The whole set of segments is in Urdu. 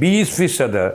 20%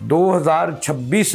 2026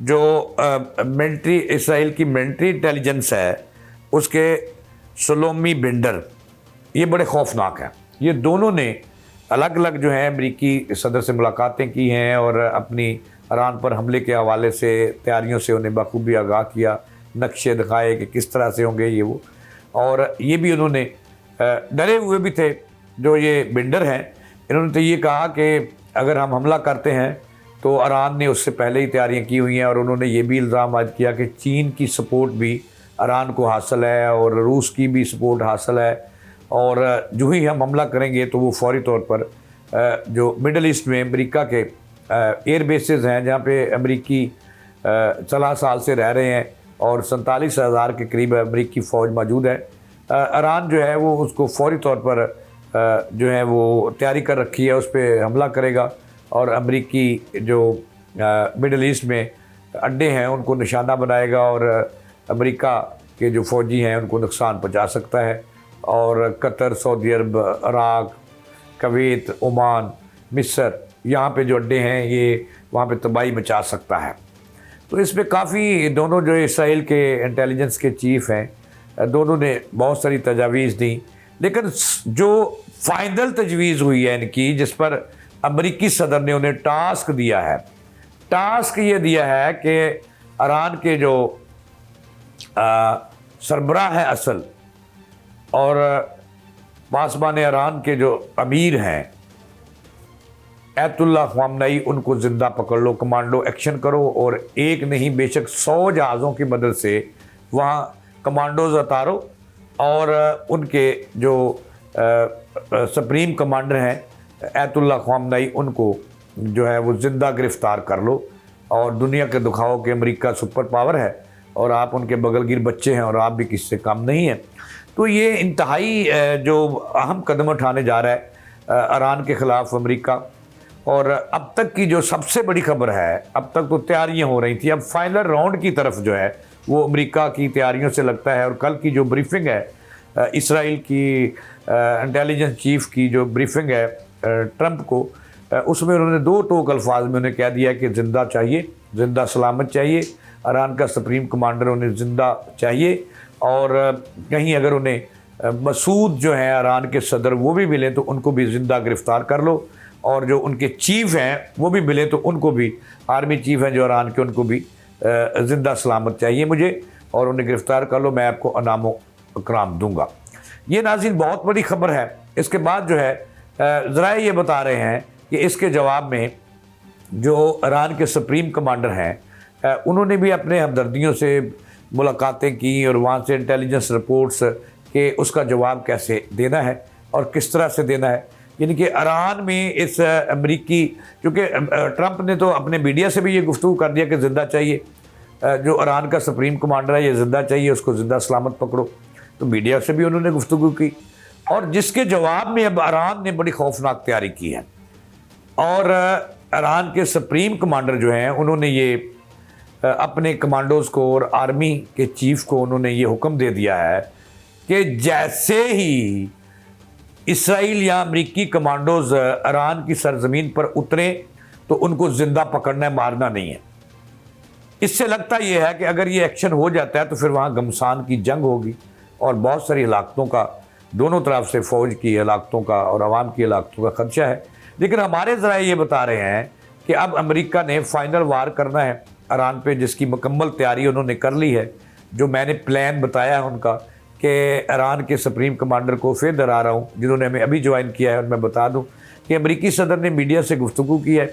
جو ملٹری اسرائیل کی ملٹری انٹیلیجنس ہے اس کے سلومی بنڈر، یہ بڑے خوفناک ہیں۔ یہ دونوں نے الگ الگ جو ہے امریکی صدر سے ملاقاتیں کی ہیں اور اپنی ایران پر حملے کے حوالے سے تیاریوں سے انہیں بخوبی آگاہ کیا، نقشے دکھائے کہ کس طرح سے ہوں گے یہ وہ، اور یہ بھی انہوں نے ڈرے ہوئے بھی تھے۔ جو یہ بنڈر ہیں انہوں نے تو یہ کہا کہ اگر ہم حملہ کرتے ہیں تو ایران نے اس سے پہلے ہی تیاریاں کی ہوئی ہیں، اور انہوں نے یہ بھی الزام عائد کیا کہ چین کی سپورٹ بھی ایران کو حاصل ہے اور روس کی بھی سپورٹ حاصل ہے، اور جو ہی ہم حملہ کریں گے تو وہ فوری طور پر جو مڈل ایسٹ میں امریکہ کے ایئر بیسز ہیں جہاں پہ امریکی 40 سال سے رہ رہے ہیں اور 47,000 کے قریب امریکی فوج موجود ہے، ایران جو ہے وہ اس کو فوری طور پر جو ہے وہ تیاری کر رکھی ہے، اس پہ حملہ کرے گا اور امریکی جو مڈل ایسٹ میں اڈے ہیں ان کو نشانہ بنائے گا، اور امریکہ کے جو فوجی ہیں ان کو نقصان پہنچا سکتا ہے، اور قطر، سعودی عرب، عراق، کویت، عمان، مصر، یہاں پہ جو اڈے ہیں یہ وہاں پہ تباہی مچا سکتا ہے۔ تو اس میں کافی دونوں جو اسرائیل کے انٹیلیجنس کے چیف ہیں دونوں نے بہت ساری تجاویز دیں، لیکن جو فائنل تجویز ہوئی ہے ان کی، جس پر امریکی صدر نے انہیں ٹاسک دیا ہے، ٹاسک یہ دیا ہے کہ ایران کے جو سربراہ ہیں اصل اور پاسبان ایران کے جو امیر ہیں ایت اللہ خامنئی، ان کو زندہ پکڑ لو، کمانڈو ایکشن کرو، اور ایک نہیں بے شک 100 جہازوں کی مدد سے وہاں کمانڈوز اتارو، اور ان کے جو سپریم کمانڈر ہیں ایت اللہ خامنئی ان کو جو ہے وہ زندہ گرفتار کر لو، اور دنیا کے دکھاؤ کہ امریکہ سپر پاور ہے اور آپ ان کے بغل گیر بچے ہیں اور آپ بھی کسی سے کم نہیں ہیں۔ تو یہ انتہائی جو اہم قدم اٹھانے جا رہا ہے ایران کے خلاف امریکہ، اور اب تک کی جو سب سے بڑی خبر ہے، اب تک تو تیاریاں ہو رہی تھیں، اب فائنل راؤنڈ کی طرف جو ہے وہ امریکہ کی تیاریوں سے لگتا ہے، اور کل کی جو بریفنگ ہے اسرائیل کی انٹیلیجنس چیف کی جو بریفنگ ہے ٹرمپ کو، اس میں انہوں نے 2 ٹوک الفاظ میں انہیں کہہ دیا کہ زندہ چاہیے، زندہ سلامت چاہیے، ایران کا سپریم کمانڈر انہیں زندہ چاہیے، اور کہیں اگر انہیں مسعود جو ہیں ایران کے صدر وہ بھی ملیں تو ان کو بھی زندہ گرفتار کر لو، اور جو ان کے چیف ہیں وہ بھی ملیں تو ان کو بھی، آرمی چیف ہیں جو ایران کے، ان کو بھی زندہ سلامت چاہیے مجھے، اور انہیں گرفتار کر لو، میں آپ کو انعام و اکرام دوں گا۔ یہ ناظرین بہت بڑی خبر ہے۔ اس کے بعد جو ہے ذرائع یہ بتا رہے ہیں کہ اس کے جواب میں جو ایران کے سپریم کمانڈر ہیں انہوں نے بھی اپنے ہمدردیوں سے ملاقاتیں کی، اور وہاں سے انٹیلیجنس رپورٹس کہ اس کا جواب کیسے دینا ہے اور کس طرح سے دینا ہے، یعنی کہ ایران میں اس امریکی، کیونکہ ٹرمپ نے تو اپنے میڈیا سے بھی یہ گفتگو کر دیا کہ زندہ چاہیے، جو ایران کا سپریم کمانڈر ہے یہ زندہ چاہیے، اس کو زندہ سلامت پکڑو، تو میڈیا سے بھی انہوں نے گفتگو کی، اور جس کے جواب میں اب ایران نے بڑی خوفناک تیاری کی ہے، اور ایران کے سپریم کمانڈر جو ہیں انہوں نے یہ اپنے کمانڈوز کو اور آرمی کے چیف کو انہوں نے یہ حکم دے دیا ہے کہ جیسے ہی اسرائیل یا امریکی کمانڈوز ایران کی سرزمین پر اتریں تو ان کو زندہ پکڑنا ہے، مارنا نہیں ہے۔ اس سے لگتا یہ ہے کہ اگر یہ ایکشن ہو جاتا ہے تو پھر وہاں گھمسان کی جنگ ہوگی، اور بہت ساری ہلاکتوں کا، دونوں طرف سے فوج کی ہلاکتوں کا اور عوام کی ہلاکتوں کا خدشہ ہے۔ لیکن ہمارے ذرائع یہ بتا رہے ہیں کہ اب امریکہ نے فائنل وار کرنا ہے ایران پہ، جس کی مکمل تیاری انہوں نے کر لی ہے، جو میں نے پلان بتایا ہے ان کا، کہ ایران کے سپریم کمانڈر کو پھر ڈرا رہا ہوں جنہوں نے ہمیں ابھی جوائن کیا ہے، اور میں بتا دوں کہ امریکی صدر نے میڈیا سے گفتگو کی ہے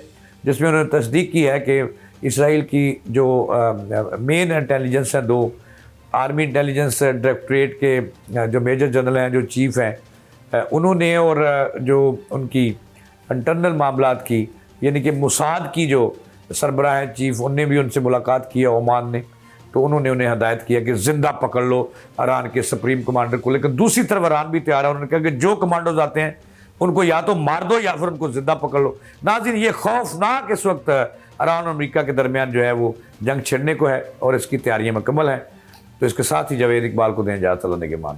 جس میں انہوں نے تصدیق کی ہے کہ اسرائیل کی جو مین انٹیلیجنس ہیں، 2 آرمی انٹیلیجنس ڈائریکٹوریٹ کے جو میجر جنرل ہیں، جو چیف ہیں، انہوں نے، اور جو ان کی انٹرنل معاملات کی یعنی کہ موساد کی جو سربراہ چیف، ان نے بھی ان سے ملاقات کی ہے عمان نے، تو انہوں نے انہیں ہدایت کیا کہ زندہ پکڑ لو ایران کے سپریم کمانڈر کو۔ لیکن دوسری طرف ایران بھی تیار ہے، انہوں نے کہا کہ جو کمانڈوز آتے ہیں ان کو یا تو مار دو یا پھر ان کو زندہ پکڑ لو۔ ناظرین یہ خوفناک اس وقت ایران اور امریکہ کے درمیان جو ہے وہ جنگ چھڑنے کو ہے، اور اس کی تیاریاں مکمل ہیں۔ تو اس کے ساتھ ہی جاوید اقبال کو دیں اجازت، اللہ نگہبان۔